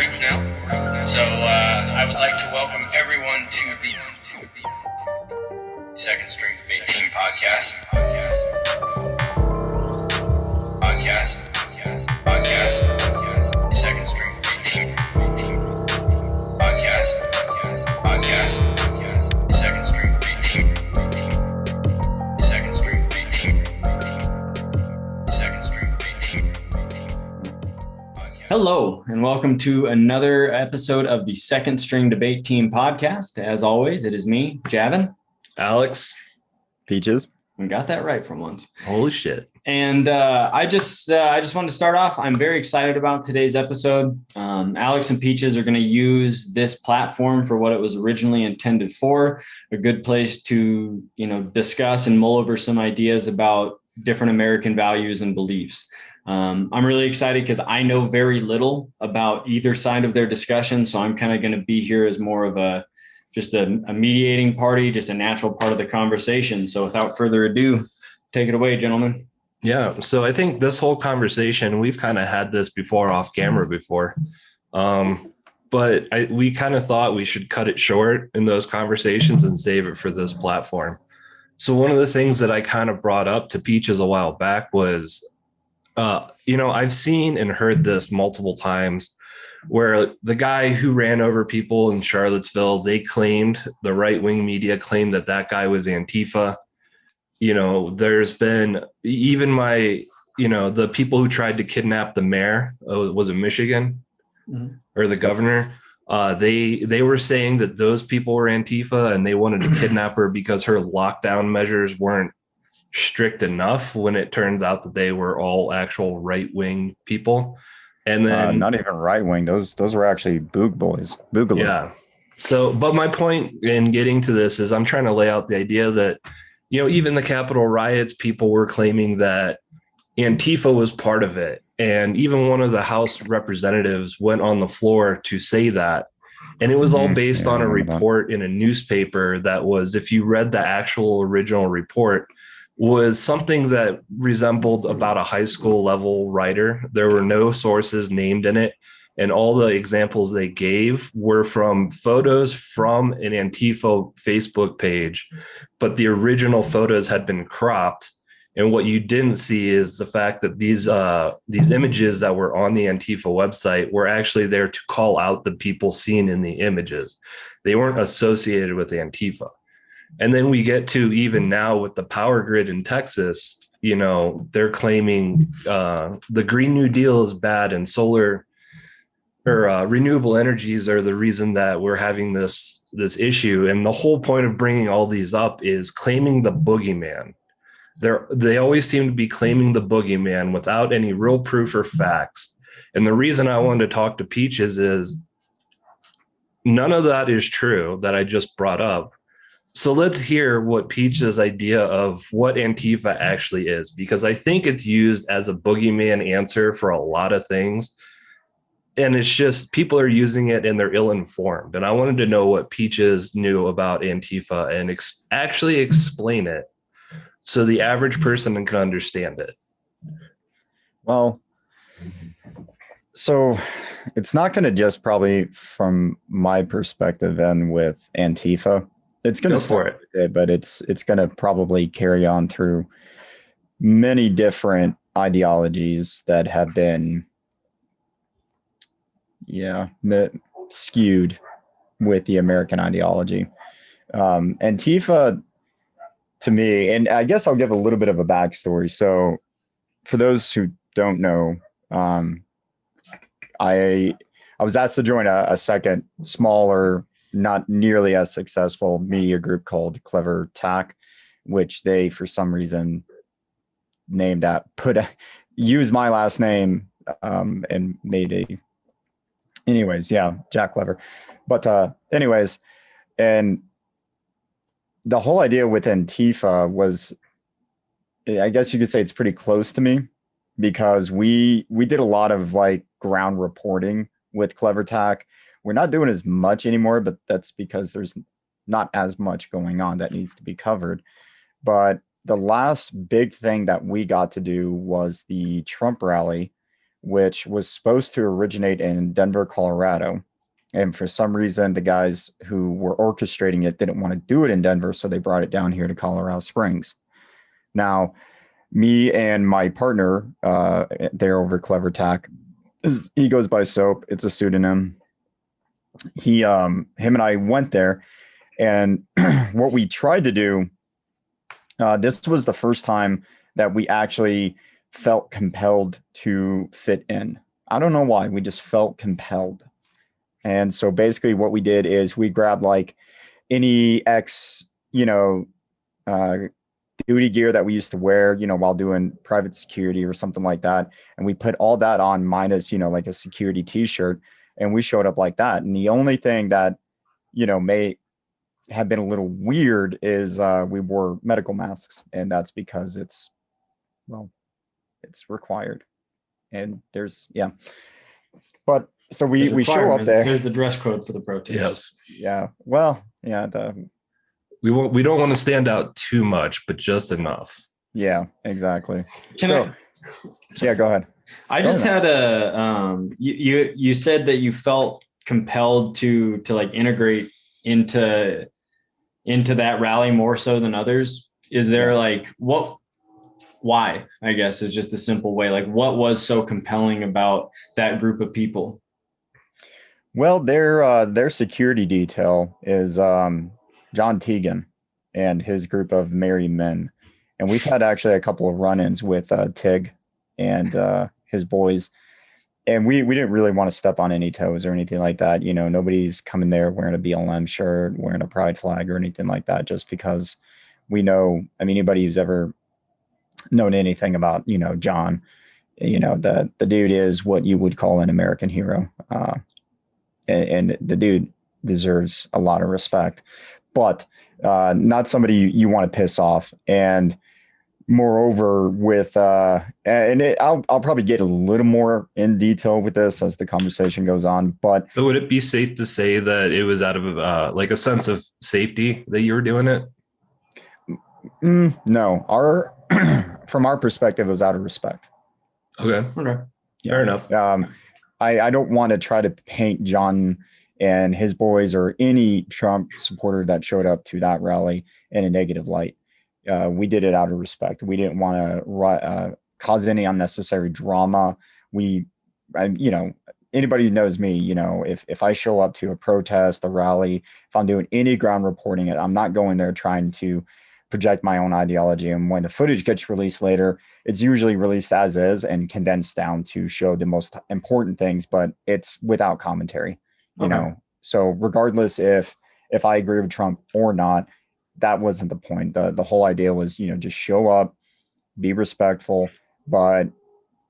live now. So I would like to welcome everyone to the Second String Debate Team podcast. Second String Debate Team podcast. Second String Debate Team. Second String Debate Team. Second String Debate Team. Hello, and welcome to another episode of the Second String Debate Team podcast. As always, it is me, Javin. Alex. Peaches. We got that right for once. Holy shit. And I just wanted to start off. I'm very excited about today's episode. Alex and Peaches are going to use this platform for what it was originally intended for, a good place to, discuss and mull over some ideas about different American values and beliefs. I'm really excited because I know very little about either side of their discussion. So I'm kind of going to be here as more of a mediating party, just a natural part of the conversation. So without further ado, take it away, gentlemen. Yeah. So I think this whole conversation, we've kind of had this before off camera before. But we kind of thought we should cut it short in those conversations and save it for this platform. So one of the things that I kind of brought up to Peaches a while back was, I've seen and heard this multiple times where the guy who ran over people in Charlottesville, the right-wing media claimed that guy was Antifa. There's been even the people who tried to kidnap the mayor, was it Michigan or the governor? They were saying that those people were Antifa and they wanted to kidnap her because her lockdown measures weren't strict enough, when it turns out that they were all actual right-wing people. And then not even right-wing, those were actually Boogaloo. Yeah. So, but my point in getting to this is I'm trying to lay out the idea that, even the Capitol riots, people were claiming that Antifa was part of it. And even one of the House representatives went on the floor to say that. And it was all based on a report in a newspaper that was, if you read the actual original report, was something that resembled about a high school level writer. There were no sources named in it. And all the examples they gave were from photos from an Antifa Facebook page, but the original photos had been cropped. And what you didn't see is the fact that these images that were on the Antifa website were actually there to call out the people seen in the images. They weren't associated with Antifa. And then we get to even now with the power grid in Texas, they're claiming the Green New Deal is bad and solar or renewable energies are the reason that we're having this issue. And the whole point of bringing all these up is claiming the boogeyman. They always seem to be claiming the boogeyman without any real proof or facts. And the reason I wanted to talk to Peaches is none of that is true that I just brought up. So let's hear what Peach's idea of what Antifa actually is, because I think it's used as a boogeyman answer for a lot of things. And it's just people are using it and they're ill-informed. And I wanted to know what Peaches knew about Antifa and actually explain it so the average person can understand it. Well, so it's not going to just probably from my perspective end with Antifa. It's going to start with it, but it's going to probably carry on through many different ideologies that have been, skewed with the American ideology. Antifa, to me, and I guess I'll give a little bit of a backstory. So for those who don't know, I was asked to join a second smaller, not nearly as successful media group called Clever Tack, which they, for some reason, used my last name and made Jack Clever. But anyways, and the whole idea with Antifa was, I guess you could say it's pretty close to me, because we did a lot of ground reporting with Clever Tack. We're not doing as much anymore, but that's because there's not as much going on that needs to be covered. But the last big thing that we got to do was the Trump rally which was supposed to originate in Denver, Colorado. And for some reason, the guys who were orchestrating it didn't want to do it in Denver, so they brought it down here to Colorado Springs. Now, me and my partner, there over Clever Tack, he goes by Soap. It's a pseudonym. Him and I went there, and what we tried to do, this was the first time that we actually felt compelled to fit in. I don't know why. We just felt compelled. And so basically what we did is we grabbed like any duty gear that we used to wear, while doing private security or something like that. And we put all that on minus, like a security t-shirt, and we showed up like that. And the only thing that, may have been a little weird is we wore medical masks, and that's because it's required. And but so we show up there. There's the dress code for the protest. Yes. Yeah. Well, yeah. We don't want to stand out too much, but just enough. Yeah, exactly. Go ahead. I just had you said that you felt compelled to like integrate into that rally more so than others. Is there why, I guess, is just a simple way. Like, what was so compelling about that group of people? Well, their security detail is John Teagan and his group of merry men. And we've had actually a couple of run-ins with Tig and his boys. And we didn't really want to step on any toes or anything like that. Nobody's coming there wearing a BLM shirt, wearing a pride flag or anything like that, just because we know, anybody who's ever known anything about, John, the dude is what you would call an American hero. And the dude deserves a lot of respect, but not somebody you want to piss off. And moreover, with I'll probably get a little more in detail with this as the conversation goes on. But so would it be safe to say that it was out of a sense of safety that you were doing it? No, from our perspective, it was out of respect. Okay. Yeah. Fair enough. I don't want to try to paint John and his boys or any Trump supporter that showed up to that rally in a negative light. We did it out of respect. We didn't want to cause any unnecessary drama. Anybody who knows me, if I show up to a protest, a rally, if I'm doing any ground reporting, I'm not going there trying to project my own ideology. And when the footage gets released later, it's usually released as is and condensed down to show the most important things, but it's without commentary, you know? So regardless if I agree with Trump or not, that wasn't the point. The whole idea was, just show up, be respectful, but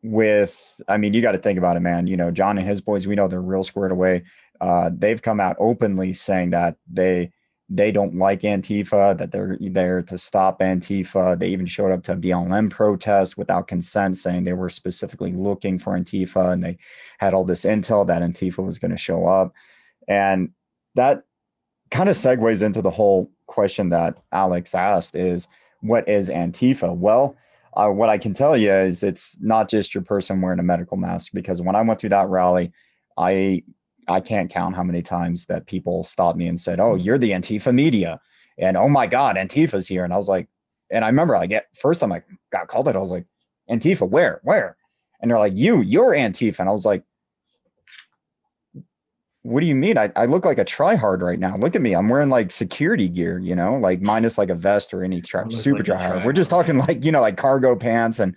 you got to think about it, man. John and his boys, we know they're real squared away. They've come out openly saying that they don't like Antifa, that they're there to stop Antifa. They even showed up to a BLM protest without consent, saying they were specifically looking for Antifa, and they had all this intel that Antifa was going to show up. And that kind of segues into the whole question that Alex asked is, what is Antifa? Well, what I can tell you is it's not just your person wearing a medical mask, because when I went through that rally, I can't count how many times that people stopped me and said, "Oh, you're the Antifa media." And, "Oh my God, Antifa's here." And I was like, and I remember first time I got called it, I was like, "Antifa, where? And they're like, you're Antifa." And I was like, "What do you mean? I look like a tryhard right now. Look at me. I'm wearing like security gear, minus like a vest or any super tryhard. We're just talking like cargo pants and,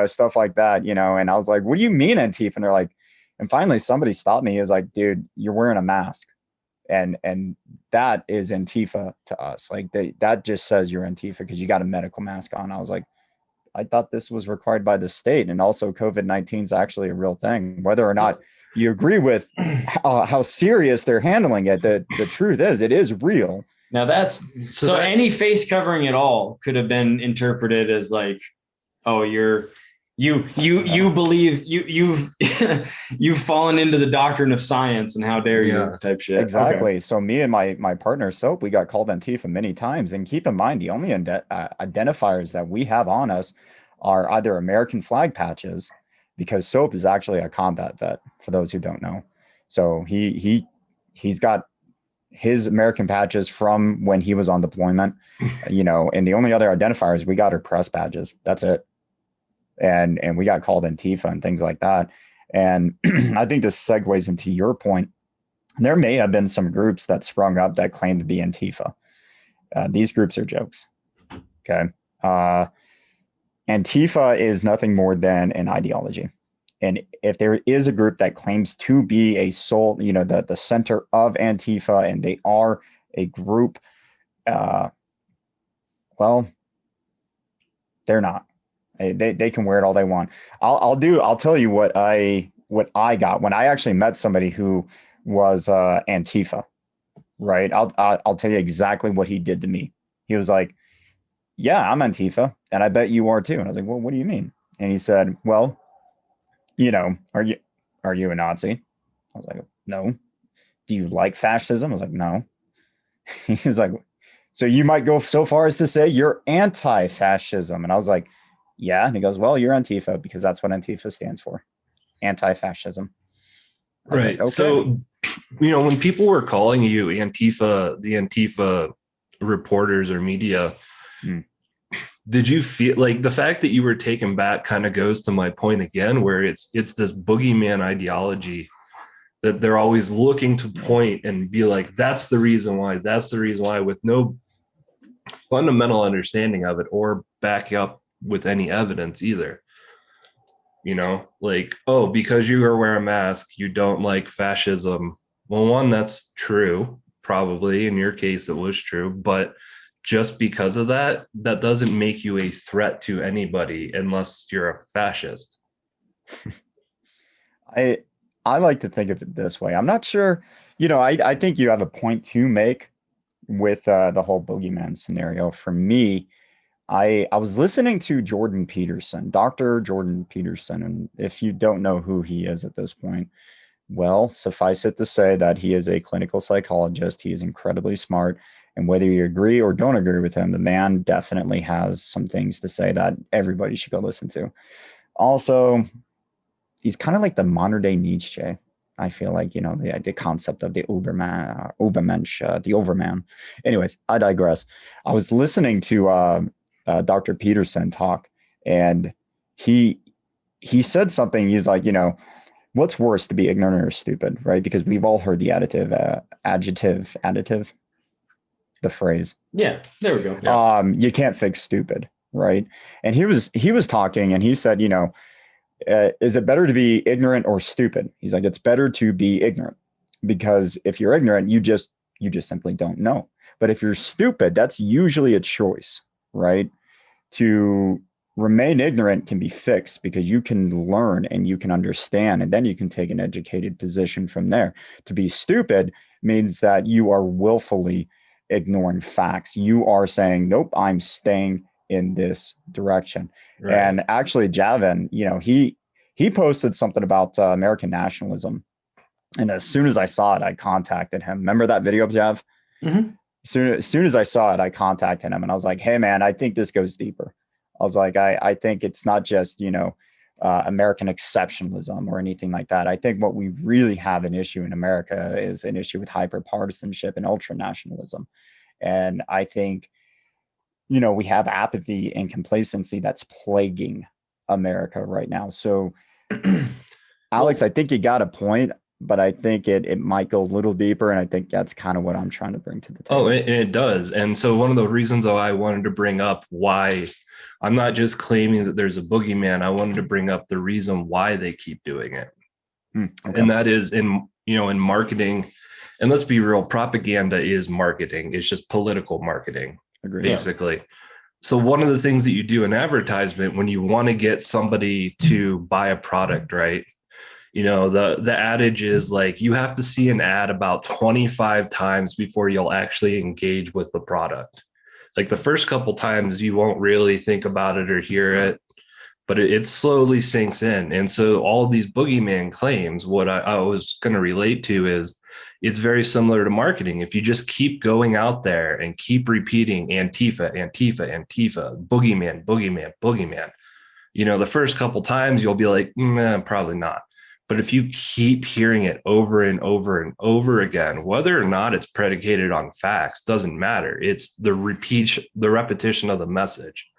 stuff like that, And I was like, "What do you mean Antifa?" And they're like, and finally somebody stopped me. He was like, "Dude, you're wearing a mask. And that is Antifa to us. Like that just says you're Antifa because you got a medical mask on." I was like, I thought this was required by the state. And also COVID-19 is actually a real thing, whether or not you agree with how serious they're handling it. The truth is, it is real. Now that's so any face covering at all could have been interpreted as like, "Oh, you believe you've fallen into the doctrine of science and how dare you," type shit. Exactly. Okay. So me and my partner Soap, we got called Antifa many times. And keep in mind, the only identifiers that we have on us are either American flag patches, because Soap is actually a combat vet, for those who don't know. So he's got his American patches from when he was on deployment, and the only other identifiers we got are press badges. That's it. And we got called Antifa and things like that. And I think this segues into your point. There may have been some groups that sprung up that claim to be Antifa. These groups are jokes. Okay. Antifa is nothing more than an ideology. And if there is a group that claims to be a soul, the center of Antifa, and they are a group, well, they're not. They can wear it all they want. I'll tell you what I got when I actually met somebody who was Antifa, right? I'll tell you exactly what he did to me. He was like, "Yeah, I'm Antifa, and I bet you are too." And I was like, "Well, what do you mean?" And he said, "Well, are you a Nazi?" I was like, "No." "Do you like fascism?" I was like, "No." He was like, "So you might go so far as to say you're anti-fascism?" And I was like, "Yeah." And he goes, "Well, you're Antifa, because that's what Antifa stands for, anti-fascism." Right. Like, okay. So, when people were calling you Antifa, the Antifa reporters or media, did you feel like the fact that you were taken back kind of goes to my point again, where it's this boogeyman ideology that they're always looking to point and be like, that's the reason why, with no fundamental understanding of it or back up with any evidence either. Like, oh, because you are wearing a mask, you don't like fascism. Well, one, that's true. Probably in your case, it was true. But just because of that doesn't make you a threat to anybody unless you're a fascist. I like to think of it this way. I'm not sure, I think you have a point to make with the whole boogeyman scenario. For me, I was listening to Jordan Peterson, Dr. Jordan Peterson. And if you don't know who he is at this point, well, suffice it to say that he is a clinical psychologist. He is incredibly smart. And whether you agree or don't agree with him, the man definitely has some things to say that everybody should go listen to. Also, he's kind of like the modern day Nietzsche. I feel like, the concept of the Ubermensch, the overman. Anyways, I digress. I was listening to Dr. Peterson talk, and he said something. He's like, what's worse, to be ignorant or stupid, right? Because we've all heard the adjective, the phrase. Yeah, there we go. You can't fix stupid, right? And he was talking, and he said, is it better to be ignorant or stupid? He's like, it's better to be ignorant, because if you're ignorant, you just simply don't know. But if you're stupid, that's usually a choice, right? To remain ignorant can be fixed, because you can learn and you can understand, and then you can take an educated position from there. To be stupid means that you are willfully ignoring facts. You are saying, nope, I'm staying in this direction. Right. And actually, Javin, he posted something about American nationalism. And as soon as I saw it, I contacted him. Remember that video, Jav? Mm-hmm. As soon as I saw it, I contacted him, and I was like, hey, man, I think this goes deeper. I was like, I think it's not just, American exceptionalism or anything like that. I think what we really have an issue in America is an issue with hyperpartisanship and ultranationalism. And I think, we have apathy and complacency that's plaguing America right now. So, Alex, I think you got a point, but I think it might go a little deeper. And I think that's kind of what I'm trying to bring to the table. Oh, it does. And so one of the reasons I wanted to bring up why I'm not just claiming that there's a boogeyman, I wanted to bring up the reason why they keep doing it. Okay. And that is in marketing. And let's be real, propaganda is marketing. It's just political marketing, basically. So one of the things that you do in advertisement when you want to get somebody to buy a product, right? The adage is like, you have to see an ad about 25 times before you'll actually engage with the product. Like the first couple times you won't really think about it or hear it, but it slowly sinks in. And so all these boogeyman claims, what I was going to relate to is it's very similar to marketing. If you just keep going out there and keep repeating Antifa, Antifa, Antifa, boogeyman, boogeyman, boogeyman, the first couple times you'll be like, probably not. But if you keep hearing it over and over and over again, whether or not it's predicated on facts, doesn't matter. It's the repetition of the message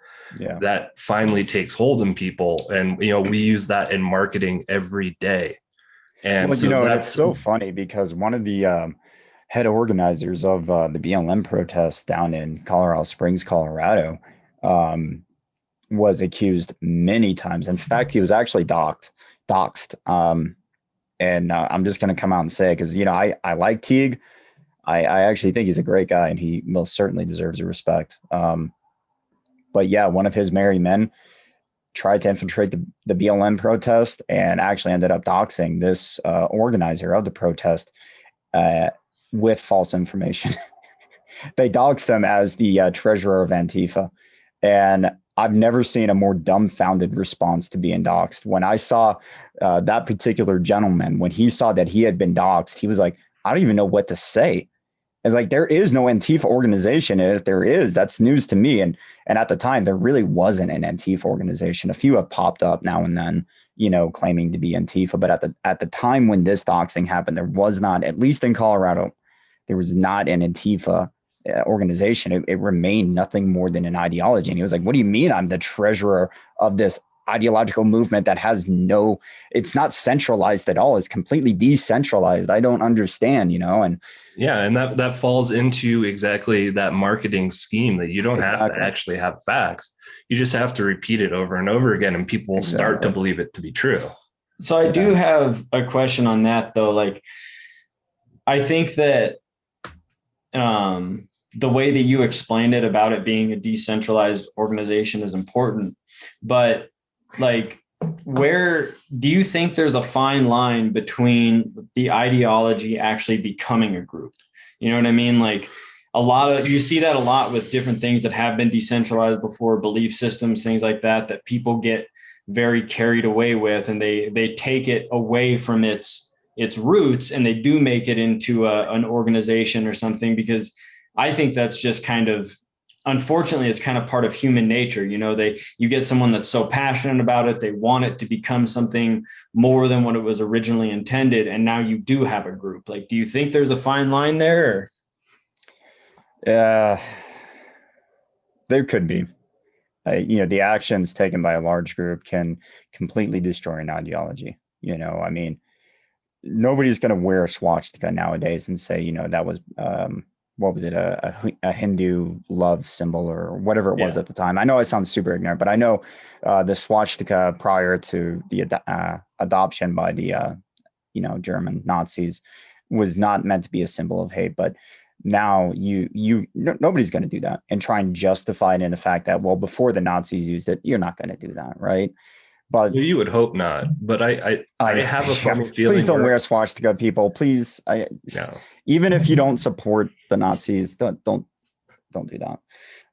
that finally takes hold in people. And, we use that in marketing every day. And it's so funny because one of the head organizers of the BLM protests down in Colorado Springs, Colorado, was accused many times. In fact, he was actually doxxed. And I'm just going to come out and say, because, I like Teague. I actually think he's a great guy and he most certainly deserves the respect. But yeah, one of his merry men tried to infiltrate the BLM protest and actually ended up doxing this organizer of the protest with false information. They doxed him as the treasurer of Antifa. And I've never seen a more dumbfounded response to being doxxed. When I saw that particular gentleman, when he saw that he had been doxxed, he was like, I don't even know what to say. It's like, there is no Antifa organization. And if there is, that's news to me. And at the time, there really wasn't an Antifa organization. A few have popped up now and then, claiming to be Antifa. But at the time when this doxing happened, there was not, at least in Colorado, there was not an Antifa organization. It remained nothing more than an ideology. And he was like, what do you mean I'm the treasurer of this ideological movement that has it's not centralized at all. It's completely decentralized. I don't understand, and and that falls into exactly that marketing scheme that you don't have to actually have facts. You just have to repeat it over and over again, and people will start to believe it to be true. So I do have a question on that though. Like, I think that the way that you explained it about it being a decentralized organization is important, but like, where do you think there's a fine line between the ideology actually becoming a group? You know what I mean? Like, you see that a lot with different things that have been decentralized before, belief systems, things like that people get very carried away with, and they take it away from its roots and they do make it into an organization or something, because I think that's just kind of, unfortunately, it's kind of part of human nature. You get someone that's so passionate about it, they want it to become something more than what it was originally intended. And now you do have a group. Like, do you think there's a fine line there? There could be. The actions taken by a large group can completely destroy an ideology. I mean, nobody's going to wear a swastika nowadays and say, that was, what was it, a Hindu love symbol or whatever it was at the time. I know I sound super ignorant, but I know the swastika prior to the adoption by the German Nazis was not meant to be a symbol of hate. But now nobody's going to do that and try and justify it in the fact that, well, before the Nazis used it, you're not going to do that, right? But you would hope not. But I have a funny feeling. Please don't wear a swastika, people. Please, even if you don't support the Nazis, don't do that.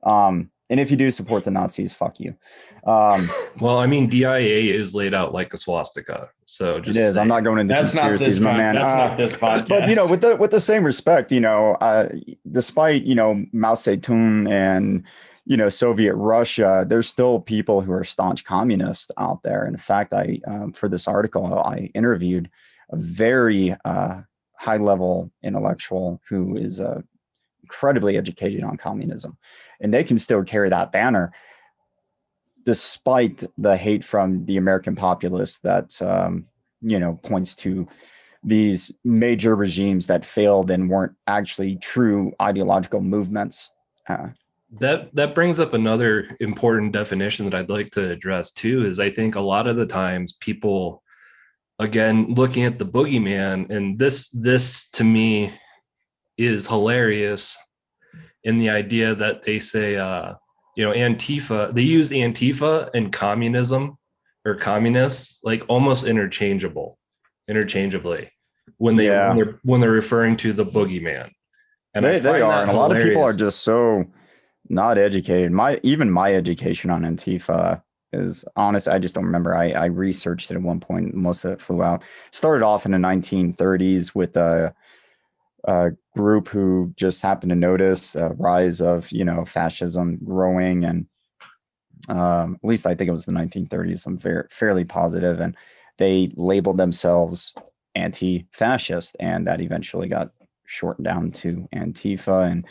And if you do support the Nazis, fuck you. Well, I mean, DIA is laid out like a swastika, so just it is. I'm not going into conspiracies, my man. That's not this But podcast. with the same respect, despite Mao Zedong and Soviet Russia, there's still people who are staunch communists out there. In fact, for this article, I interviewed a very high level intellectual who is incredibly educated on communism, and they can still carry that banner despite the hate from the American populace that points to these major regimes that failed and weren't actually true ideological movements. That brings up another important definition that I'd like to address too, is I think a lot of the times people, again, looking at the boogeyman, and this to me is hilarious in the idea that they say, Antifa, they use Antifa and communism or communists like almost interchangeably when they're referring to the boogeyman. And they are, and a lot of people are just so not educated. My education on Antifa is honest. I just don't remember. I researched it at one point. Most of it flew out. Started off in the 1930s with a group who just happened to notice a rise of fascism growing, and At least I think it was the 1930s. I'm fairly positive. And they labeled themselves anti-fascist, and that eventually got shortened down to Antifa. And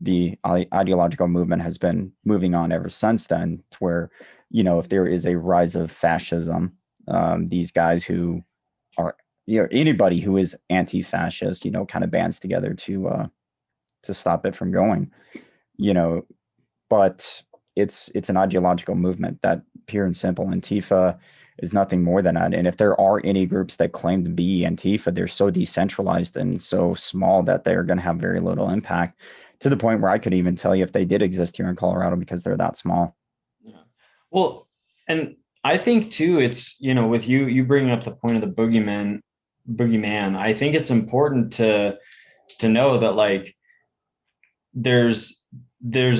the ideological movement has been moving on ever since then, to where, if there is a rise of fascism, these guys who are, anybody who is anti-fascist, kind of bands together to stop it from going, but it's an ideological movement that, pure and simple. Antifa is nothing more than that. And if there are any groups that claim to be Antifa, they're so decentralized and so small that they're going to have very little impact, to the point where I could even tell you if they did exist here in Colorado, because they're that small. Yeah. Well, and I think too, it's, with you bringing up the point of the boogeyman, I think it's important to know that, like, there's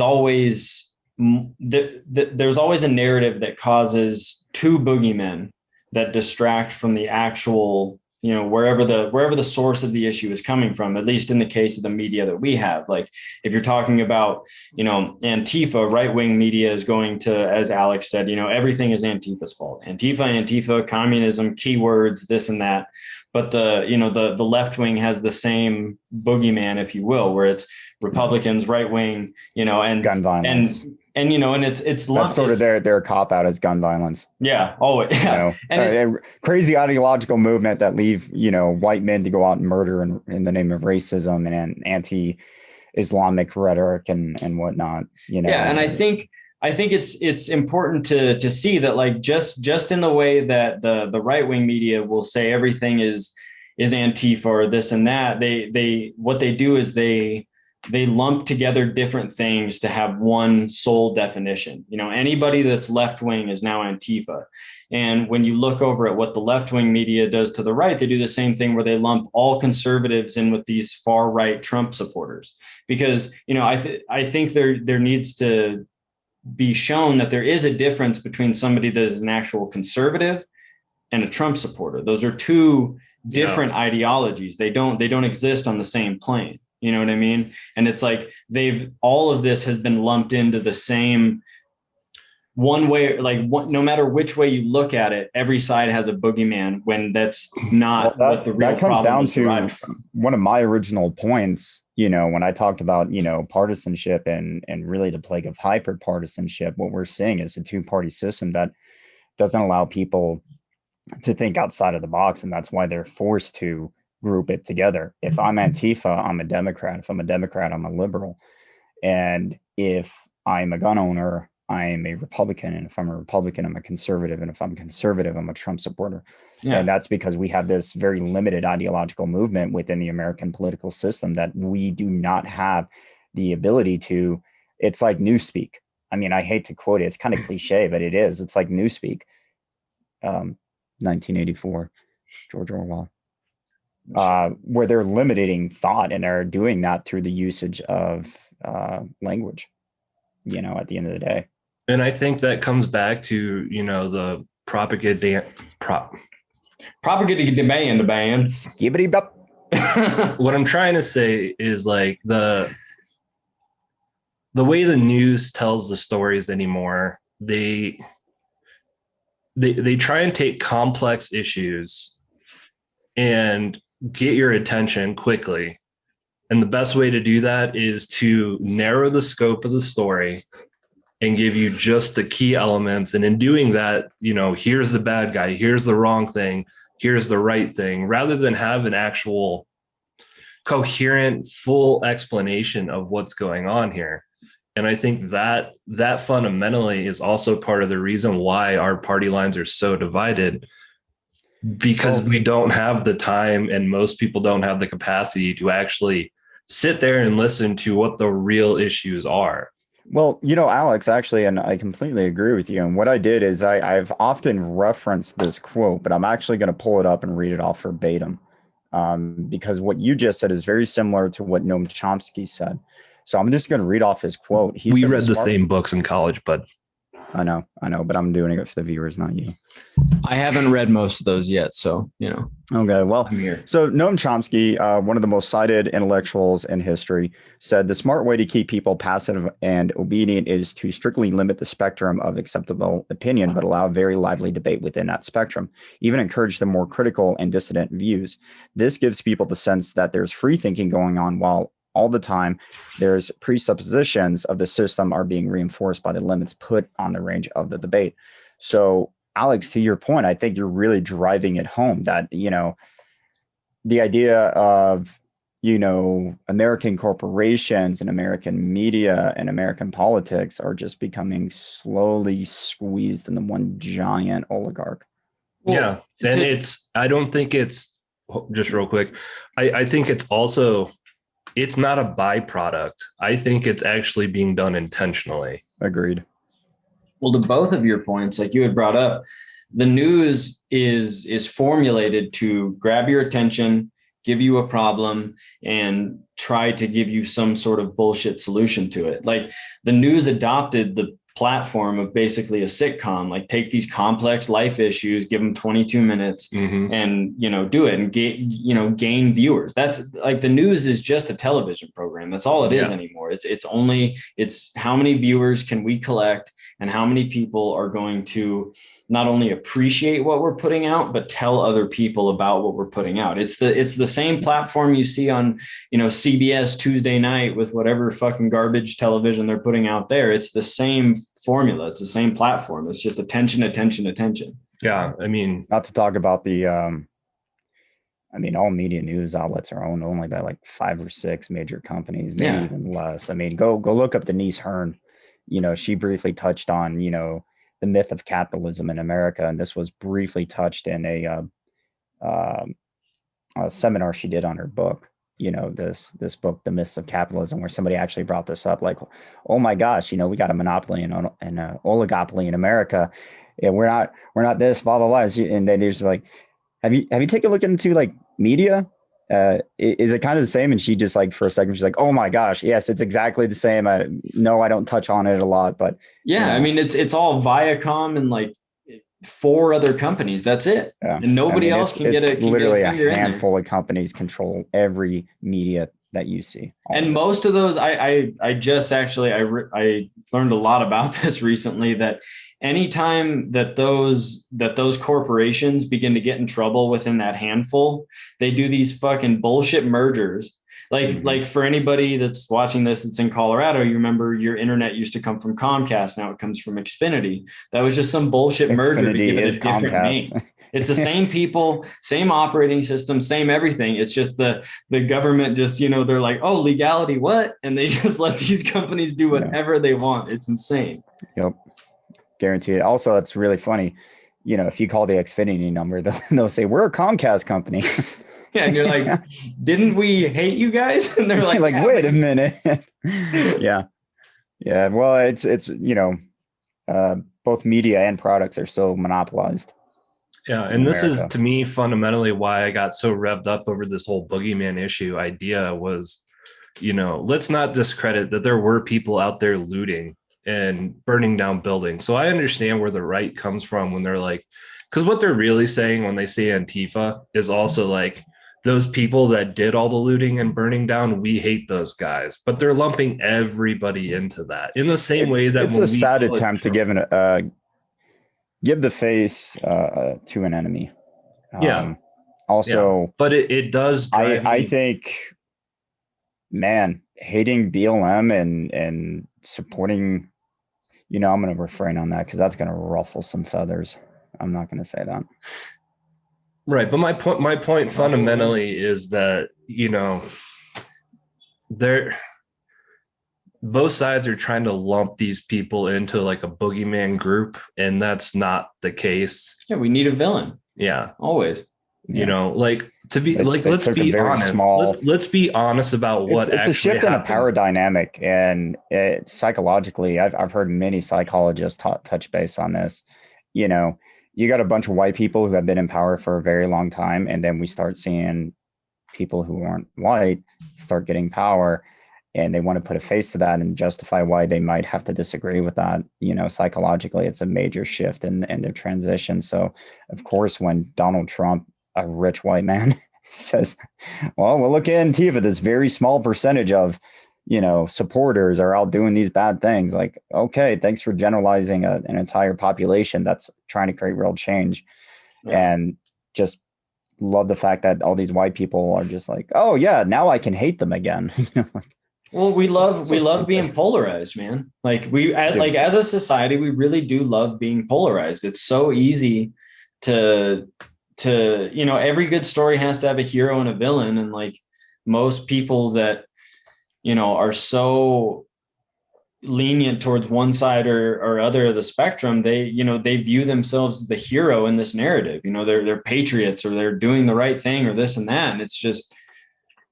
always a narrative that causes two boogeymen that distract from the actual, wherever the source of the issue is coming from, at least in the case of the media that we have. Like, if you're talking about, Antifa, right-wing media is going to, as Alex said, everything is Antifa's fault. Antifa, communism, keywords, this and that. But the left wing has the same boogeyman, if you will, where it's Republicans, right wing, and gun violence. And it's that's sort of their cop out as gun violence. Yeah, always. Yeah. And a crazy ideological movement that leave white men to go out and murder in the name of racism and anti-Islamic rhetoric and whatnot. Yeah, and I think it's important to see that, like, just in the way that the right wing media will say everything is Antifa or this and that, they what they do is they lump together different things to have one sole definition. Anybody that's left wing is now Antifa. And when you look over at what the left wing media does to the right, they do the same thing, where they lump all conservatives in with these far right Trump supporters. Because I think there needs to be shown that there is a difference between somebody that is an actual conservative and a Trump supporter. Those are two different ideologies. They don't exist on the same plane. You know what I mean? And it's like all of this has been lumped into the same one way, like no matter which way you look at it, every side has a boogeyman, when that's not what the real problem is. That comes down to one of my original points, when I talked about, partisanship and really the plague of hyper-partisanship. What we're seeing is a two-party system that doesn't allow people to think outside of the box. And that's why they're forced to group it together. If I'm Antifa, I'm a Democrat. If I'm a Democrat, I'm a liberal. And if I'm a gun owner, I'm a Republican. And if I'm a Republican, I'm a conservative. And if I'm conservative, I'm a Trump supporter. Yeah. And that's because we have this very limited ideological movement within the American political system that we do not have the ability to. It's like newspeak. I mean, I hate to quote it. It's kind of cliche, but it is. It's like newspeak. 1984, George Orwell. Where they're limiting thought, and are doing that through the usage of language, at the end of the day. And I think that comes back to, the propaganda band. Skibbity bop. What I'm trying to say is, like, the way the news tells the stories anymore, they try and take complex issues and get your attention quickly. And the best way to do that is to narrow the scope of the story and give you just the key elements. And in doing that, here's the bad guy, here's the wrong thing, here's the right thing, rather than have an actual coherent, full explanation of what's going on here. And I think that fundamentally is also part of the reason why our party lines are so divided, because we don't have the time, and most people don't have the capacity to actually sit there and listen to what the real issues are. Well, Alex, actually, and I completely agree with you. And what I did is I've often referenced this quote, but I'm actually going to pull it up and read it off verbatim, because what you just said is very similar to what Noam Chomsky said. So I'm just going to read off his quote. We read the same books in college, but I know, but I'm doing it for the viewers, not you. I haven't read most of those yet, so Okay, well, I'm here. so Noam Chomsky, one of the most cited intellectuals in history, said the smart way to keep people passive and obedient is to strictly limit the spectrum of acceptable opinion, but allow very lively debate within that spectrum. Even encourage the more critical and dissident views. This gives people the sense that there's free thinking going on, while all the time there's presuppositions of the system are being reinforced by the limits put on the range of the debate. So, Alex, to your point, I think you're really driving it home that, the idea of, American corporations and American media and American politics are just becoming slowly squeezed into one giant oligarch. Yeah. And I don't think it's just real quick. I think it's also, it's not a byproduct. I think it's actually being done intentionally. Agreed. Well, to both of your points, like you had brought up, the news is formulated to grab your attention, give you a problem, and try to give you some sort of bullshit solution to it. Like the news adopted the platform of basically a sitcom, like take these complex life issues, give them 22 minutes and, do it and gain viewers. That's like the news is just a television program. That's all it is anymore. It's how many viewers can we collect and how many people are going to not only appreciate what we're putting out, but tell other people about what we're putting out. It's the same platform you see on, CBS Tuesday night with whatever fucking garbage television they're putting out there. It's the same formula. It's the same platform. It's just attention, attention, attention. Yeah. I mean, not to talk about the, all media news outlets are owned only by like 5 or 6 major companies, maybe even less. I mean, go look up Denise Hearn. She briefly touched on, the myth of capitalism in America. And this was briefly touched in a seminar she did on her book, this book, The Myths of Capitalism, where somebody actually brought this up, like, oh my gosh, we got a monopoly and an oligopoly in America. And we're not this, blah, blah, blah. And then they're just like, have you taken a look into like media? Is it kind of the same? And she just like, for a second, she's like, oh my gosh, yes, it's exactly the same. No, I don't touch on it a lot, but I mean, it's all Viacom and like 4 other companies. That's it. Yeah. And nobody else can get it. Literally a handful of companies control every media that you see. And most of those, I learned a lot about this recently, that anytime that those corporations begin to get in trouble within that handful, they do these fucking bullshit mergers. Like for anybody that's watching this, that's in Colorado, you remember your internet used to come from Comcast. Now it comes from Xfinity. That was just some bullshit merger to give it a different name. It's the same people, same operating system, same everything. It's just the government just, they're like, oh, legality, what? And they just let these companies do whatever they want. It's insane. Yep. Guaranteed. Also, it's really funny. If you call the Xfinity number, they'll say, we're a Comcast company. Yeah. And you're like, didn't we hate you guys? And they're like, wait a minute. Yeah. Yeah. Well, it's both media and products are so monopolized. Yeah. And this is, to me, fundamentally why I got so revved up over this whole boogeyman issue idea was, let's not discredit that there were people out there looting and burning down buildings. So I understand where the right comes from when they're like, because what they're really saying when they say Antifa is also like, those people that did all the looting and burning down, we hate those guys, but they're lumping everybody into that in the same way that it's a sad attempt to give the face to an enemy. Also, but it does. I think, man, hating BLM and supporting, I'm going to refrain on that because that's going to ruffle some feathers. I'm not going to say that. Right. But my point fundamentally is that, both sides are trying to lump these people into like a boogeyman group, and that's not the case. Yeah. We need a villain. Yeah. Always. Let's be honest. Let's be honest about what it's a shift in a power dynamic, and psychologically, I've heard many psychologists touch base on this. You got a bunch of white people who have been in power for a very long time, and then we start seeing people who aren't white start getting power, and they want to put a face to that and justify why they might have to disagree with that. Psychologically, it's a major shift in their transition. So, of course, when Donald Trump, a rich white man, says, well, we'll look at Antifa, this very small percentage of, supporters are out doing these bad things. Like, okay, thanks for generalizing an entire population that's trying to create real change. Yeah. And just love the fact that all these white people are just like, oh yeah, now I can hate them again. Well, we love being polarized, man. Like as a society, we really do love being polarized. It's so easy to every good story has to have a hero and a villain. And like most people that, are so lenient towards one side or other of the spectrum, they view themselves as the hero in this narrative. They're patriots, or they're doing the right thing, or this and that. And it's just,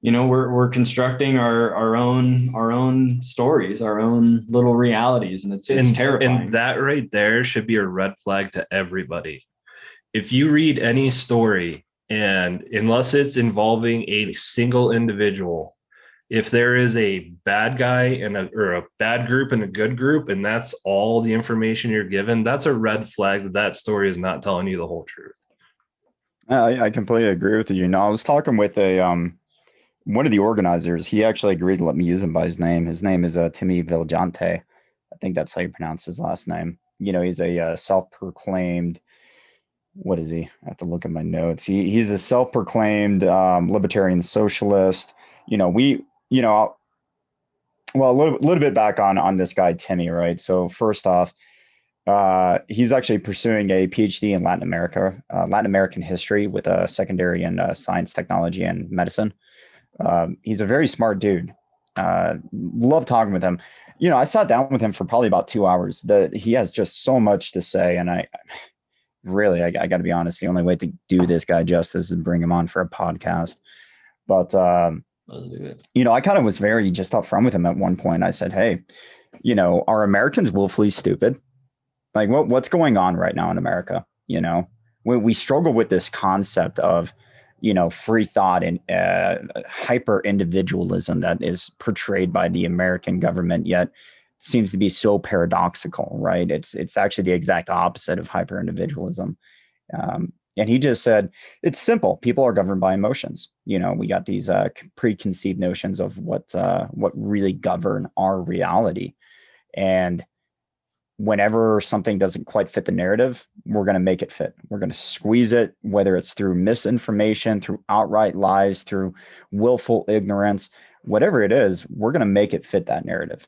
we're constructing our own stories, our own little realities, and it's terrifying. And that right there should be a red flag to everybody. If you read any story, and unless it's involving a single individual, if there is a bad guy or a bad group and a good group, and that's all the information you're given, that's a red flag that story is not telling you the whole truth. I completely agree with you. I was talking with one of the organizers. He actually agreed to let me use him by his name. His name is Timmy Viljante. I think that's how you pronounce his last name. He's a self-proclaimed, what is he? I have to look at my notes. He's a self-proclaimed libertarian socialist. Well, a little bit back on this guy, Timmy, right? So first off, he's actually pursuing a PhD in Latin American history with a secondary in science, technology, and medicine. He's a very smart dude. Love talking with him. I sat down with him for probably about 2 hours. He has just so much to say. And I got to be honest, the only way to do this guy justice is bring him on for a podcast. But, I kind of was very just upfront with him at one point. I said, hey, are Americans willfully stupid? Like what's going on right now in America? We struggle with this concept of, free thought and hyper individualism that is portrayed by the American government, yet seems to be so paradoxical, right? It's actually the exact opposite of hyper individualism. And he just said, it's simple. People are governed by emotions. We got these preconceived notions of what really govern our reality. And whenever something doesn't quite fit the narrative, we're going to make it fit. We're going to squeeze it, whether it's through misinformation, through outright lies, through willful ignorance, whatever it is, we're going to make it fit that narrative.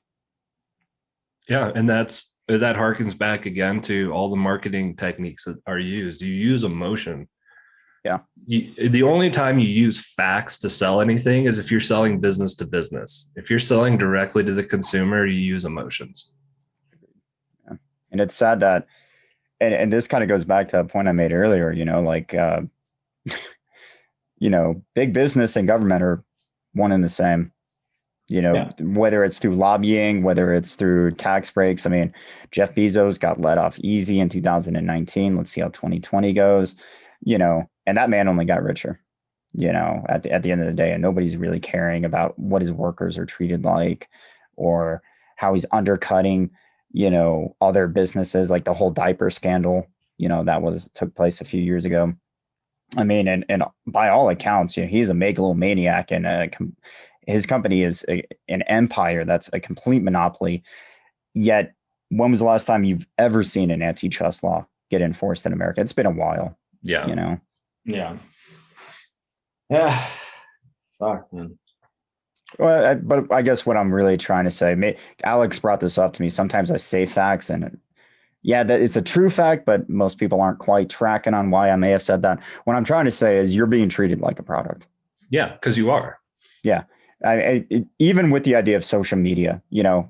Yeah. And that harkens back again to all the marketing techniques that are used. You use emotion. Yeah. The only time you use facts to sell anything is if you're selling business to business. If you're selling directly to the consumer, you use emotions. Yeah. And it's sad that, and this kind of goes back to a point I made earlier, big business and government are one and the same. Whether it's through lobbying, whether it's through tax breaks. I mean, Jeff Bezos got let off easy in 2019. Let's see how 2020 goes, and that man only got richer, at the end of the day. And nobody's really caring about what his workers are treated like, or how he's undercutting, other businesses, like the whole diaper scandal, that took place a few years ago. I mean, and by all accounts, he's a megalomaniac, and his company is an empire that's a complete monopoly. Yet, when was the last time you've ever seen an antitrust law get enforced in America? It's been a while. Yeah. Yeah. Yeah. Fuck, man. Well, but I guess what I'm really trying to say, Alex brought this up to me. Sometimes I say facts, and that it's a true fact, but most people aren't quite tracking on why I may have said that. What I'm trying to say is you're being treated like a product. Yeah, because you are. Yeah. Even with the idea of social media,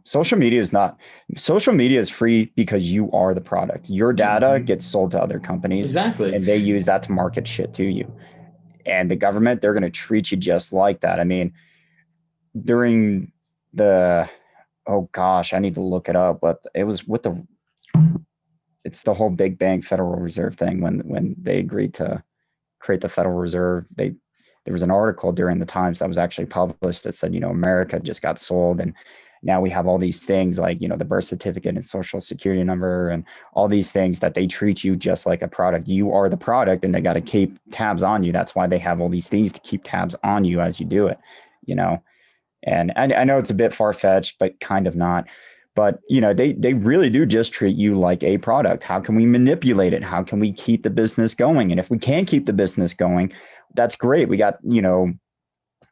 social media is free because you are the product. Your data gets sold to other companies. Exactly. And they use that to market shit to you. And the government, they're going to treat you just like that. I mean, during oh gosh, I need to look it up, but it was it's the whole big bang Federal Reserve thing when they agreed to create the Federal Reserve. there was an article during the Times that was actually published that said, America just got sold. And now we have all these things like, the birth certificate and social security number and all these things that they treat you just like a product. You are the product and they got to keep tabs on you. That's why they have all these things to keep tabs on you as you do it, And I know it's a bit far-fetched, but kind of not. But, they really do just treat you like a product. How can we manipulate it? How can we keep the business going? And if we can't keep the business going, that's great. We got,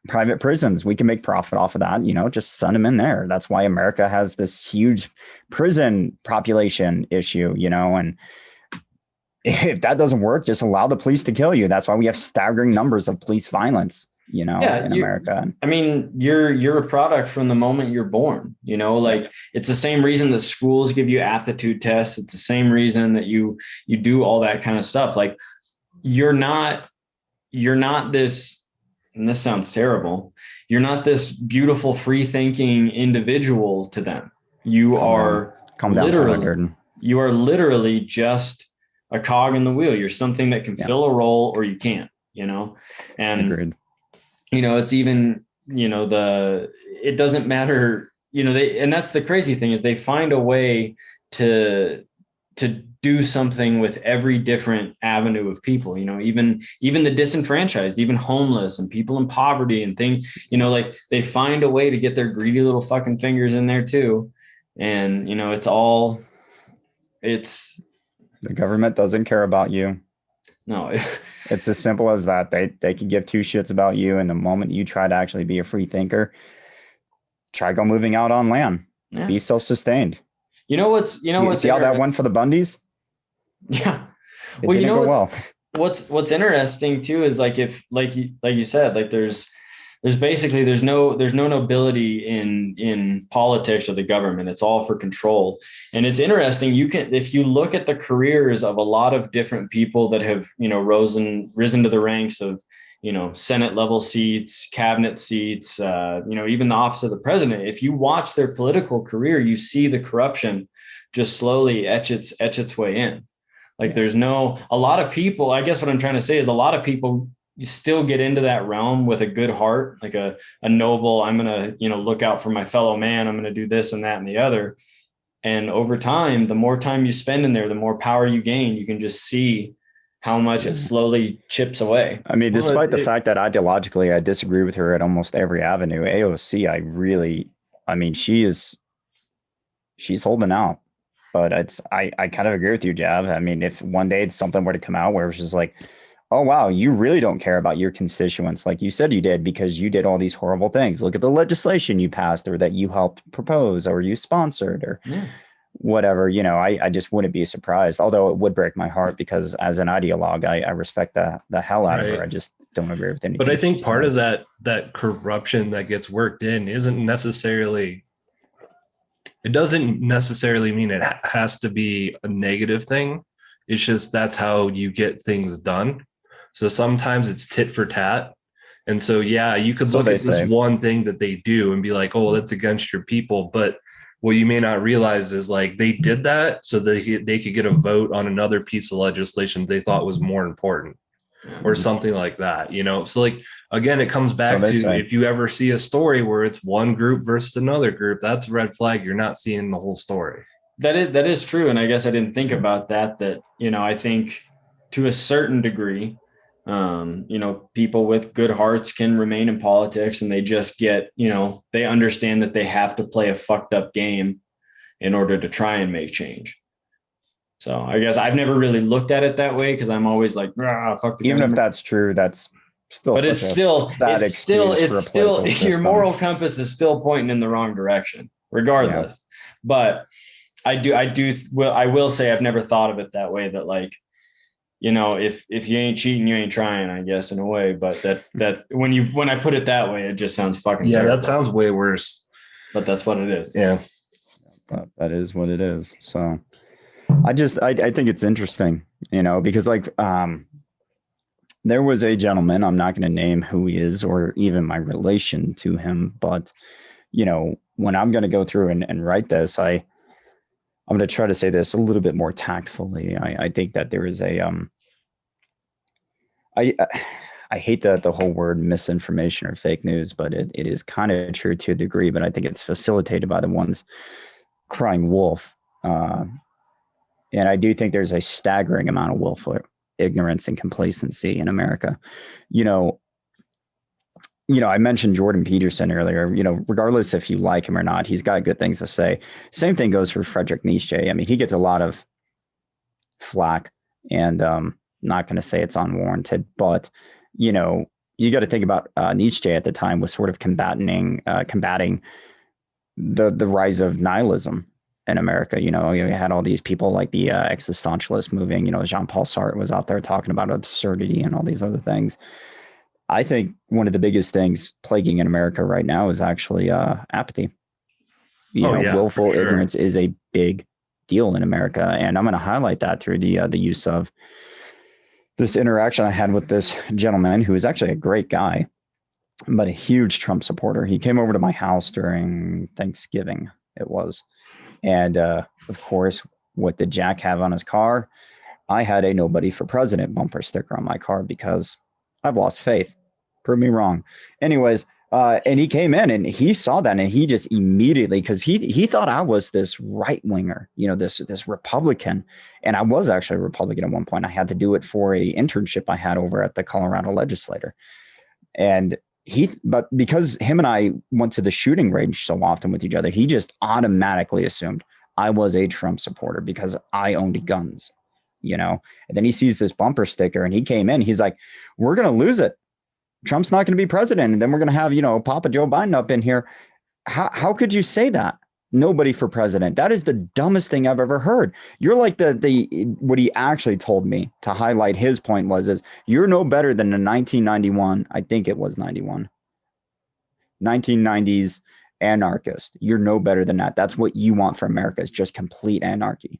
private prisons. We can make profit off of that, just send them in there. That's why America has this huge prison population issue, and if that doesn't work, just allow the police to kill you. That's why we have staggering numbers of police violence, in America. I mean, you're a product from the moment you're born, like it's the same reason that schools give you aptitude tests. It's the same reason that you do all that kind of stuff. Like you're not this, and this sounds terrible, you're not this beautiful, free thinking individual to them. You are you are literally just a cog in the wheel. You're something that can fill a role or you can't, and Agreed. It's even, it doesn't matter, and that's the crazy thing is they find a way to do something with every different avenue of people, even the disenfranchised, even homeless and people in poverty and things, like they find a way to get their greedy little fucking fingers in there too. And, the government doesn't care about you. No, it's as simple as that. They can give two shits about you. And the moment you try to actually be a free thinker, try go moving out on land, be self-sustained. You see how that went for the Bundys? Yeah. Well, what's interesting too is like if like you said, like there's basically there's no nobility in politics or the government. It's all for control. And it's interesting. If you look at the careers of a lot of different people that have, risen to the ranks of, Senate level seats, cabinet seats, even the office of the president, if you watch their political career, you see the corruption just slowly etch its way in. Like there's a lot of people, I guess what I'm trying to say is a lot of people, you still get into that realm with a good heart, like a noble, I'm going to, look out for my fellow man. I'm going to do this and that and the other. And over time, the more time you spend in there, the more power you gain. You can just see how much it slowly chips away. I mean, despite the fact that ideologically I disagree with her at almost every avenue, AOC, she's holding out. But I kind of agree with you, Jav. I mean, if one day something were to come out where it's just like, oh, wow, you really don't care about your constituents like you said you did because you did all these horrible things. Look at the legislation you passed or that you helped propose or you sponsored or whatever, I just wouldn't be surprised, although it would break my heart because as an ideologue, I respect the hell out of her. I just don't agree with anything. But I think part of that corruption that gets worked in isn't necessarily, it doesn't necessarily mean it has to be a negative thing. It's just that's how you get things done. So sometimes it's tit for tat. And so, you could look at this one thing that they do and be like, oh, that's against your people. But what you may not realize is like they did that so they could get a vote on another piece of legislation they thought was more important or something like that, So like, again, it comes back to if you ever see a story where it's one group versus another group, that's a red flag. You're not seeing the whole story. That is true. And I guess I didn't think about that, I think to a certain degree, people with good hearts can remain in politics and they just get, they understand that they have to play a fucked up game in order to try and make change. So I guess I've never really looked at it that way because I'm always like, fuck the even government. If that's true, that's still, but it's still your moral compass is still pointing in the wrong direction regardless. Yeah. But I will say I've never thought of it that way, that like, if you ain't cheating, you ain't trying, I guess, in a way. But that when I put it that way, it just sounds fucking terrible. That sounds way worse. But that's what it is. Yeah. But that is what it is. So I think it's interesting, because like there was a gentleman, I'm not going to name who he is or even my relation to him, but when I'm going to go through and write this, I'm going to try to say this a little bit more tactfully. I think that there is I hate the whole word misinformation or fake news, but it is kind of true to a degree, but I think it's facilitated by the ones crying wolf. And I do think there's a staggering amount of willful ignorance and complacency in America. You know, I mentioned Jordan Peterson earlier. Regardless if you like him or not, he's got good things to say. Same thing goes for Friedrich Nietzsche. I mean, he gets a lot of flack, and not going to say it's unwarranted, but you got to think about Nietzsche at the time was sort of combating the rise of nihilism in America. You had all these people like the existentialist moving. Jean-Paul Sartre was out there talking about absurdity and all these other things. I think one of the biggest things plaguing in America right now is actually apathy. Willful ignorance is a big deal in America, and I'm going to highlight that through the use of this interaction I had with this gentleman who is actually a great guy, but a huge Trump supporter. He came over to my house during Thanksgiving, it was. And of course, what did Jack have on his car? I had a "Nobody for President" bumper sticker on my car because I've lost faith. Prove me wrong. Anyways, and he came in and he saw that, and he just immediately, because he thought I was this right winger, this Republican, and I was actually a Republican at one point. I had to do it for a internship I had over at the Colorado legislature, and but because him and I went to the shooting range so often with each other, he just automatically assumed I was a Trump supporter because I owned guns, and then he sees this bumper sticker and he came in, he's like, "We're going to lose it. Trump's not going to be president. And then we're going to have, Papa Joe Biden up in here." How could you say that? Nobody for president. That is the dumbest thing I've ever heard. You're like what he actually told me to highlight his point is you're no better than the 1991. I think it was 91, 1990s anarchist. You're no better than that. That's what you want for America, is just complete anarchy.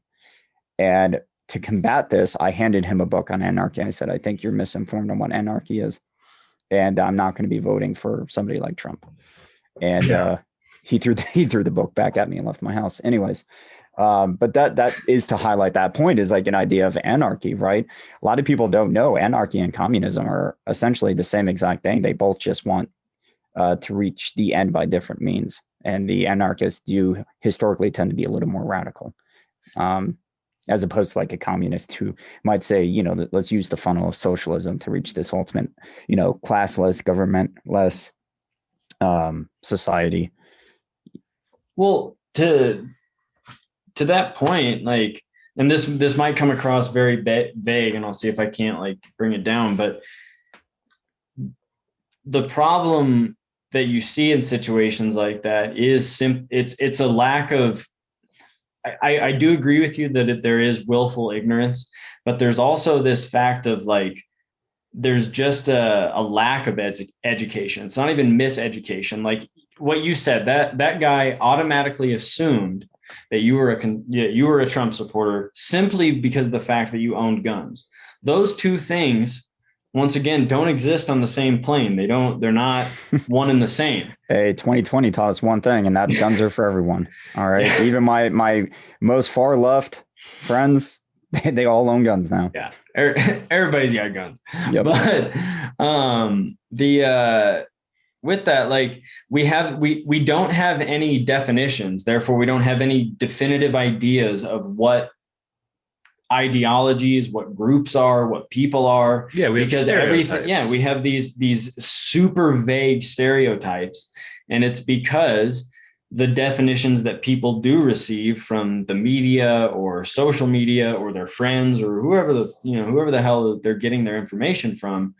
And to combat this, I handed him a book on anarchy. I said, "I think you're misinformed on what anarchy is, and I'm not going to be voting for somebody like Trump." And he threw the book back at me and left my house. Anyways, but that is to highlight that point, is like an idea of anarchy, right? A lot of people don't know anarchy and communism are essentially the same exact thing. They both just want to reach the end by different means. And the anarchists do historically tend to be a little more radical, as opposed to like a communist who might say, let's use the funnel of socialism to reach this ultimate, classless, government-less society. Well, to that point, like, and this might come across very vague, and I'll see if I can't like bring it down, but the problem that you see in situations like that is it's a lack of, I do agree with you that there is willful ignorance, but there's also this fact of like, there's just a lack of education. It's not even miseducation. Like what you said, that guy automatically assumed that you were a Trump supporter simply because of the fact that you owned guns. Those two things, once again, don't exist on the same plane. They're not one and the same. Hey, 2020 taught us one thing, and that's guns are for everyone. All right. Yeah. Even my most far left friends, they all own guns now. Yeah. Everybody's got guns. Yep. But with that, like we don't have any definitions. Therefore, we don't have any definitive ideas of what ideologies, what groups are, what people are. Yeah, because everything. Yeah, we have these super vague stereotypes, and it's because the definitions that people do receive from the media or social media or their friends or whoever the hell they're getting their information from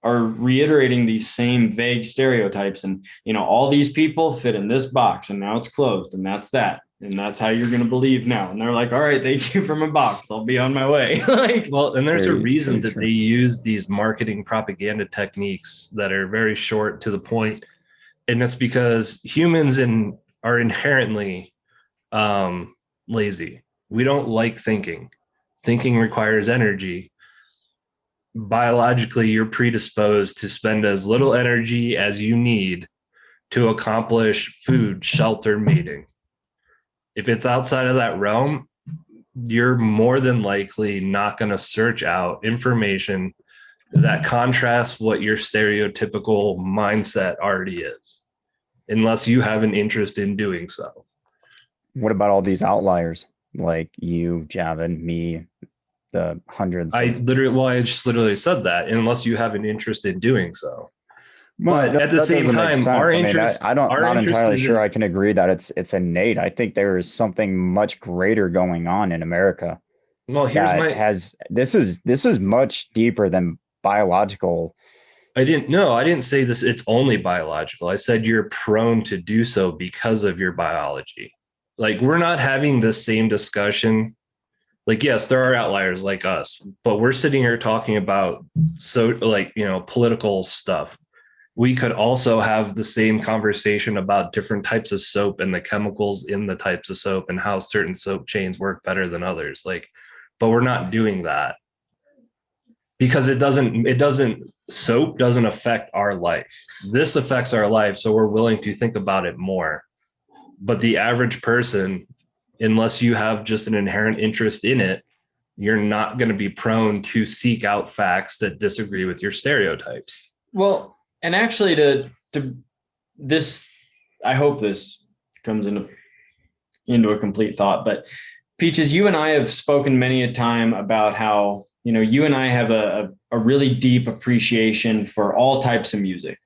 are reiterating these same vague stereotypes. And, all these people fit in this box, and now it's closed, and that's that. And that's how you're going to believe now. And they're like, all right, thank you for my box. I'll be on my way. And there's a reason that they use these marketing propaganda techniques that are very short to the point. And that's because humans are inherently lazy. We don't like thinking. Thinking requires energy. Biologically, you're predisposed to spend as little energy as you need to accomplish food, shelter, mating. If it's outside of that realm, you're more than likely not going to search out information that contrasts what your stereotypical mindset already is, unless you have an interest in doing so. What about all these outliers like you, Javin, me, the hundreds? I just literally said that, unless you have an interest in doing so. Well, But at the same time, our interest, I'm not entirely sure I can agree that it's innate. I think there is something much greater going on in America. Well, this is much deeper than biological. I didn't say this. It's only biological. I said you're prone to do so because of your biology. Like, we're not having the same discussion. Like, yes, there are outliers like us, but we're sitting here talking about political stuff. We could also have the same conversation about different types of soap and the chemicals in the types of soap and how certain soap chains work better than others. But we're not doing that because soap doesn't affect our life. This affects our life. So we're willing to think about it more. But the average person, unless you have just an inherent interest in it, you're not going to be prone to seek out facts that disagree with your stereotypes. Well, and actually to this, I hope this comes into a complete thought, but Peaches, you and I have spoken many a time about how, you and I have a really deep appreciation for all types of music,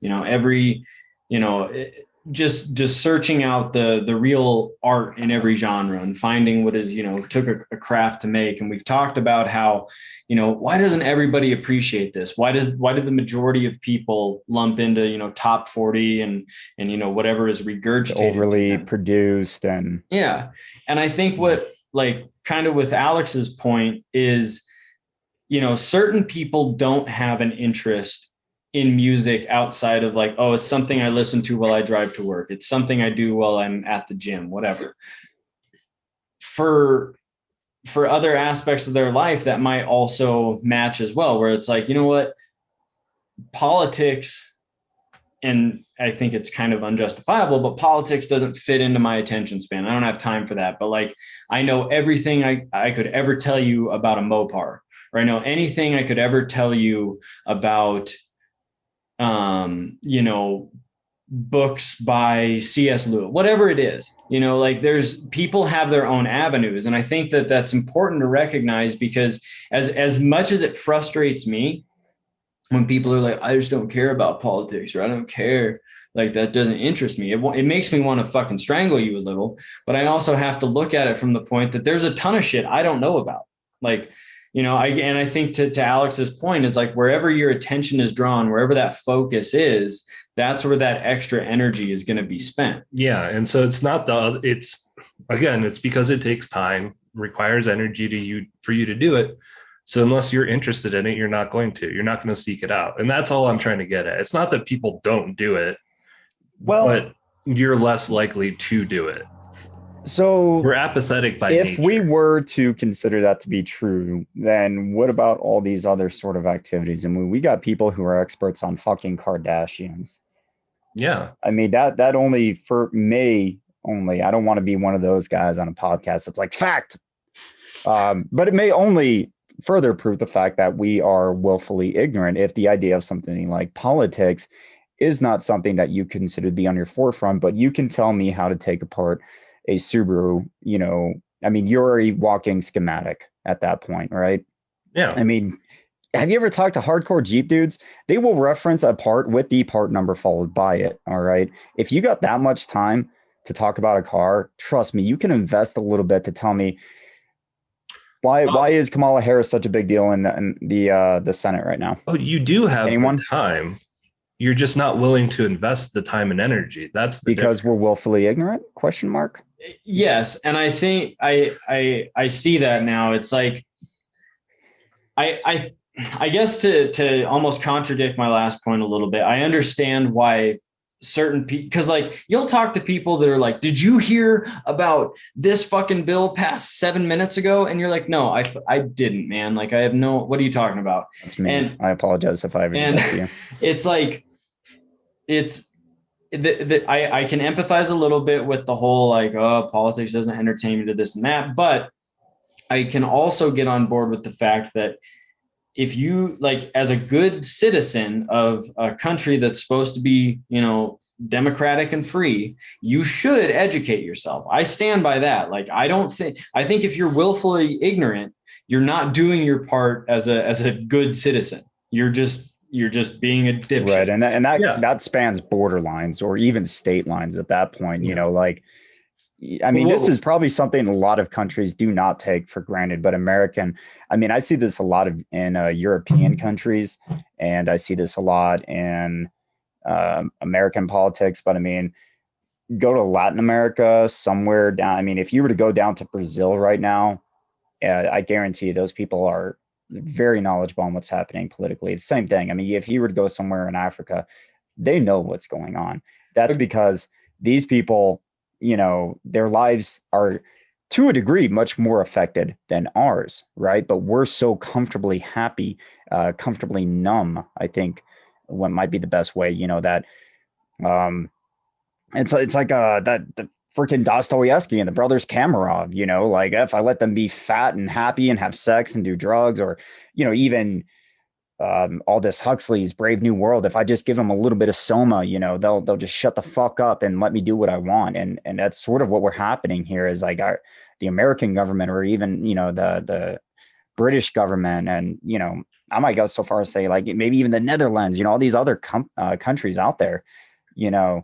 just searching out the real art in every genre and finding what is, took a craft to make. And we've talked about how, why doesn't everybody appreciate this? Why did the majority of people lump into, top 40 and whatever is regurgitated, overly produced? And yeah. And I think what, like, kind of with Alex's point is, certain people don't have an interest in music outside of like, oh, it's something I listen to while I drive to work. It's something I do while I'm at the gym, whatever. For other aspects of their life, that might also match as well, where it's like, you know what, politics, and I think it's kind of unjustifiable, but politics doesn't fit into my attention span. I don't have time for that. But like, I know everything I could ever tell you about a Mopar, or I know anything I could ever tell you about books by C.S. Lewis, whatever it is, like there's people have their own avenues. And I think that that's important to recognize, because as much as it frustrates me when people are like, I just don't care about politics, or I don't care, like that doesn't interest me. It makes me want to fucking strangle you a little, but I also have to look at it from the point that there's a ton of shit I don't know about. Like, I think to Alex's point is like, wherever your attention is drawn, wherever that focus is, that's where that extra energy is going to be spent. Yeah. And so it's because it takes time, requires energy for you to do it. So unless you're interested in it, you're not going to seek it out. And that's all I'm trying to get at. It's not that people don't do it, but you're less likely to do it. So we're apathetic by nature. If nature. we were to consider that to be true, then what about all these other sort of activities? I mean, we got people who are experts on fucking Kardashians. Yeah. I mean, that only I don't want to be one of those guys on a podcast that's like fact. But it may only further prove the fact that we are willfully ignorant if the idea of something like politics is not something that you consider to be on your forefront, but you can tell me how to take apart a Subaru, I mean, you're a walking schematic at that point, right? Yeah. I mean, have you ever talked to hardcore Jeep dudes? They will reference a part with the part number followed by it. All right. If you got that much time to talk about a car, trust me, you can invest a little bit to tell me why is Kamala Harris such a big deal in the Senate right now? Oh, you do have the time. You're just not willing to invest the time and energy. That's because difference. We're willfully ignorant? ? Yes. And I think I see that now. It's like, I guess to almost contradict my last point a little bit, I understand why certain people, because like you'll talk to people that are like, did you hear about this fucking bill passed 7 minutes ago? And you're like, no, I didn't, man. Like, I have no, what are you talking about? That's me. And I apologize if I ever did that to you. It's like, I can empathize a little bit with the whole like, oh, politics doesn't entertain me to this and that, but I can also get on board with the fact that if you like, as a good citizen of a country that's supposed to be, democratic and free, you should educate yourself. I stand by that. Like, I think if you're willfully ignorant, you're not doing your part as a good citizen. You're just being a dipshit. Right. And that spans borderlines or even state lines at that point, this is probably something a lot of countries do not take for granted, but I see this a lot in European countries, and I see this a lot in American politics, but go to Latin America, somewhere down. If you were to go down to Brazil right now, I guarantee you those people are very knowledgeable on what's happening politically. It's the same thing. If you were to go somewhere in Africa, they know what's going on. That's because these people, their lives are to a degree much more affected than ours, right? But we're so comfortably happy, comfortably numb, I think what might be the best way, that it's like that the freaking Dostoevsky and the brothers Kamarov, like if I let them be fat and happy and have sex and do drugs, or, even Aldous Huxley's Brave New World, if I just give them a little bit of soma, they'll just shut the fuck up and let me do what I want. And that's sort of what we're happening here is like the American government, or even, the British government. And, I might go so far as say like maybe even the Netherlands, all these other countries out there, Yeah.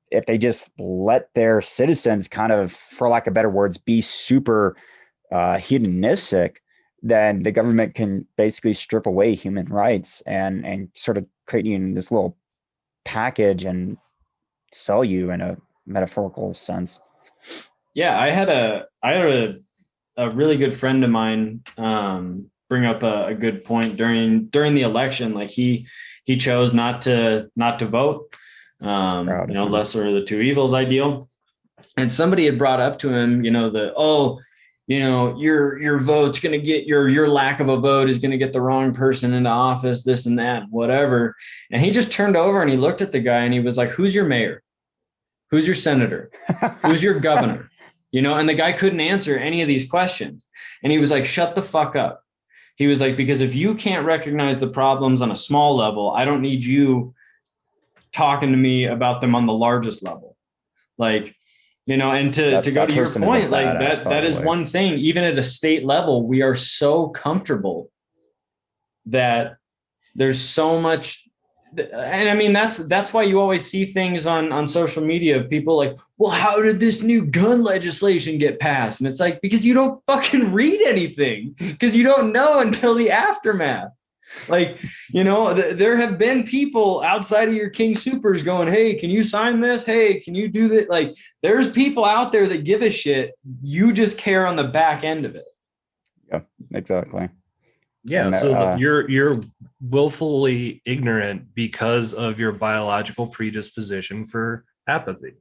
If they just let their citizens kind of, for lack of better words, be super hedonistic, then the government can basically strip away human rights and sort of create you in this little package and sell you in a metaphorical sense. Yeah, I had a really good friend of mine bring up a good point during the election. Like he chose not to vote. Lesser of the two evils ideal. And somebody had brought up to him, your vote's going to get your lack of a vote is going to get the wrong person into office, this and that, whatever. And he just turned over and he looked at the guy and he was like, who's your mayor? Who's your senator? Who's your governor? And the guy couldn't answer any of these questions. And he was like, shut the fuck up. He was like, because if you can't recognize the problems on a small level, I don't need you talking to me about them on the largest level. Like, and to go to your point, like that is one thing. Even at a state level, we are so comfortable that there's so much. And that's why you always see things on social media of people like, well, how did this new gun legislation get passed? And it's like, because you don't fucking read anything, because you don't know until the aftermath. Like, there have been people outside of your King Supers going, hey, can you sign this? Hey, can you do that? Like, there's people out there that give a shit. You just care on the back end of it. Yeah, exactly. Yeah. So you're willfully ignorant because of your biological predisposition for apathy.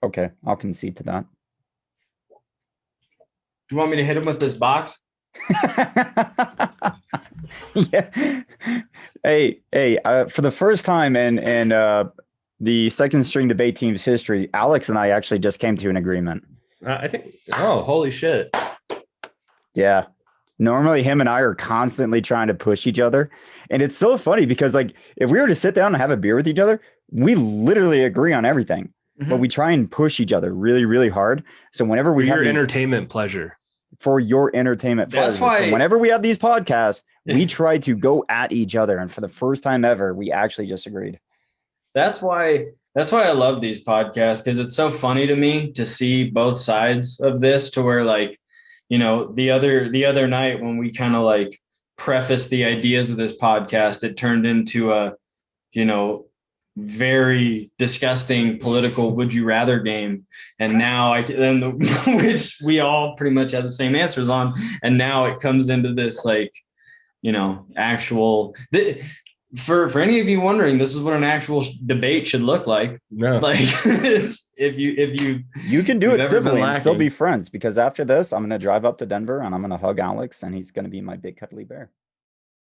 Okay. I'll concede to that. Do you want me to hit him with this box? Yeah. Hey, for the first time in the second string debate team's history, Alex and I actually just came to an agreement. I think, holy shit. Yeah. Normally him and I are constantly trying to push each other. And it's so funny because like if we were to sit down and have a beer with each other, we literally agree on everything. Mm-hmm. But we try and push each other really, really hard. So whenever we have entertainment pleasure. For your entertainment pleasure. That's why. So whenever we have these podcasts, we try to go at each other. And for the first time ever, we actually just agreed. That's why I love these podcasts, because it's so funny to me to see both sides of this, to where like, the other night when we kind of like prefaced the ideas of this podcast, it turned into a, very disgusting political would you rather game. And now which we all pretty much had the same answers on. And now it comes into this like, actual, for any of you wondering, this is what an actual debate should look like. No. Like if you can do it civilly and still be friends, because after this, I'm going to drive up to Denver and I'm going to hug Alex and he's going to be my big cuddly bear.